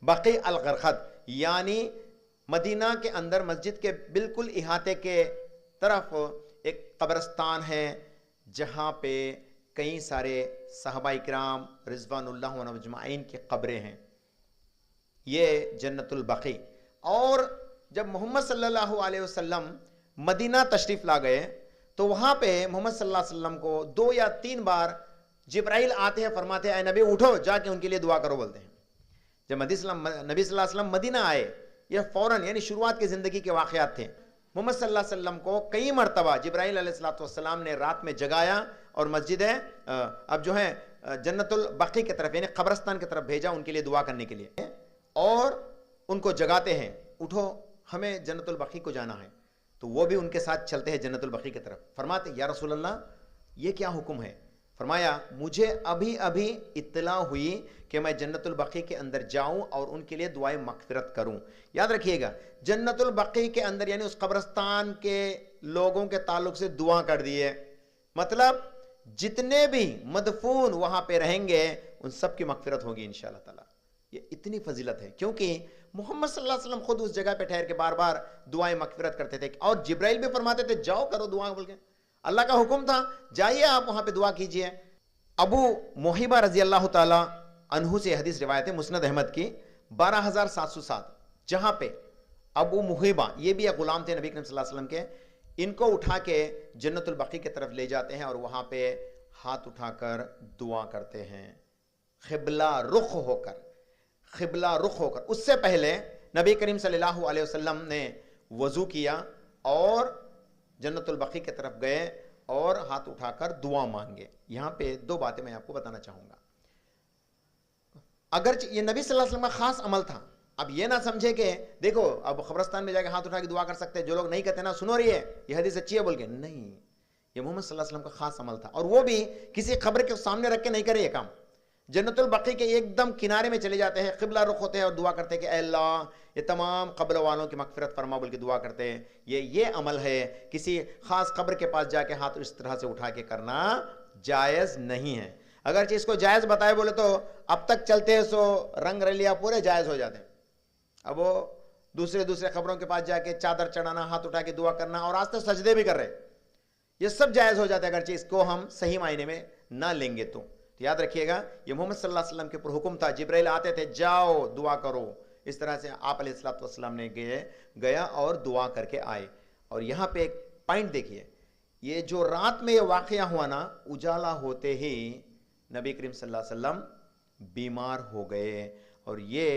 بقی الغرقد یعنی مدینہ کے اندر مسجد کے بالکل احاطے کے طرف ایک قبرستان ہے جہاں پہ کئی سارے صحابہ اکرام رضوان اللہ عنہم اجمعین کی قبریں ہیں، یہ جنت البقیع۔ اور جب محمد صلی اللہ علیہ وسلم مدینہ تشریف لا گئے تو وہاں پہ محمد صلی اللہ علیہ وسلم کو 2 یا 3 بار جبرائیل آتے ہیں، فرماتے ہیں اے نبی اٹھو جا کے ان کے لیے دعا کرو، بولتے ہیں۔ جب نبی صلی اللہ علیہ وسلم مدینہ آئے، یہ فوراً یعنی شروعات کی زندگی کے واقعات تھے، محمد صلی اللہ علیہ وسلم کو کئی مرتبہ جبرائیل علیہ السلام نے رات میں جگایا اور مسجد اب جو ہے جنت البقیع کی طرف یعنی قبرستان کی طرف بھیجا ان کے لیے دعا کرنے کے لیے، اور ان کو جگاتے ہیں اٹھو ہمیں جنت البقیع کو جانا ہے، تو وہ بھی ان کے ساتھ چلتے ہیں جنت البقیع کی طرف۔ فرماتے یا رسول اللہ یہ کیا حکم ہے؟ فرمایا مجھے ابھی ابھی اطلاع ہوئی کہ میں جنت البقیع کے اندر جاؤں اور ان کے لیے دعائیں مغفرت کروں۔ یاد رکھیے گا جنت البقیع کے اندر یعنی اس قبرستان کے لوگوں کے تعلق سے دعا کر دیے، مطلب جتنے بھی مدفون وہاں پہ رہیں گے ان سب کی مغفرت ہوگی انشاءاللہ تعالی۔ یہ اتنی فضیلت ہے کیونکہ محمد صلی اللہ علیہ وسلم خود اس جگہ پہ ٹھہر کے بار بار دعائیں مغفرت کرتے تھے، اور جبرائیل بھی فرماتے تھے جاؤ کرو دعا، بول کے اللہ کا حکم تھا جائیے آپ وہاں پہ دعا کیجئے۔ ابو محیبہ رضی اللہ تعالی عنہ سے حدیث روایت ہے مسند احمد کی 12707، جہاں پہ ابو محیبہ یہ بھی ایک غلام تھے نبی کریم صلی اللہ علیہ وسلم کے، ان کو اٹھا کے جنت البقیع کی طرف لے جاتے ہیں اور وہاں پہ ہاتھ اٹھا کر دعا کرتے ہیں قبلہ رخ ہو کر، قبلہ رخ ہو کر۔ اس سے پہلے نبی کریم صلی اللہ علیہ وسلم نے وضو کیا اور جنت البقیع کی طرف گئے اور ہاتھ اٹھا کر دعا مانگے۔ یہاں پہ 2 باتیں میں آپ کو بتانا چاہوں گا، اگرچہ یہ نبی صلی اللہ علیہ وسلم کا خاص عمل تھا، اب یہ نہ سمجھے کہ دیکھو اب قبرستان میں جا کے ہاتھ اٹھا کے دعا کر سکتے ہیں، جو لوگ نہیں کہتے نا سنو رہی ہے یہ حدیث اچھی ہے بول کے، نہیں، یہ محمد صلی اللہ علیہ وسلم کا خاص عمل تھا، اور وہ بھی کسی قبر کے سامنے رکھ کے نہیں کرے یہ کام۔ جنت البقیع کے ایک دم کنارے میں چلے جاتے ہیں، قبلہ رخ ہوتے ہیں اور دعا کرتے ہیں کہ اے اللہ یہ تمام قبر والوں کی مغفرت فرما بول کے دعا کرتے ہیں۔ یہ عمل ہے، کسی خاص قبر کے پاس جا کے ہاتھ اس طرح سے اٹھا کے کرنا جائز نہیں ہے۔ اگرچہ اس کو جائز بتائے بولے تو اب تک چلتے ہیں سو رنگ رلیا پورے جائز ہو جاتے ہیں، اب وہ دوسرے قبروں کے پاس جا کے چادر چڑھانا، ہاتھ اٹھا کے دعا کرنا، اور آج تو سجدے بھی کر رہے، یہ سب جائز ہو جاتا ہے اگرچہ اس کو ہم صحیح معنی میں نہ لیں گے تو یاد رکھیے گا یہ محمد صلی اللہ علیہ وسلم کے اوپر حکم تھا، جبرائیل آتے تھے جاؤ دعا کرو، اس طرح سے آپ علیہ السلام نے گیا اور دعا کر کے آئے۔ اور یہاں پہ ایک پوائنٹ دیکھیے، یہ جو رات میں یہ واقعہ ہوا نا، اجالا ہوتے ہی نبی کریم صلی اللہ علیہ وسلم بیمار ہو گئے، اور یہ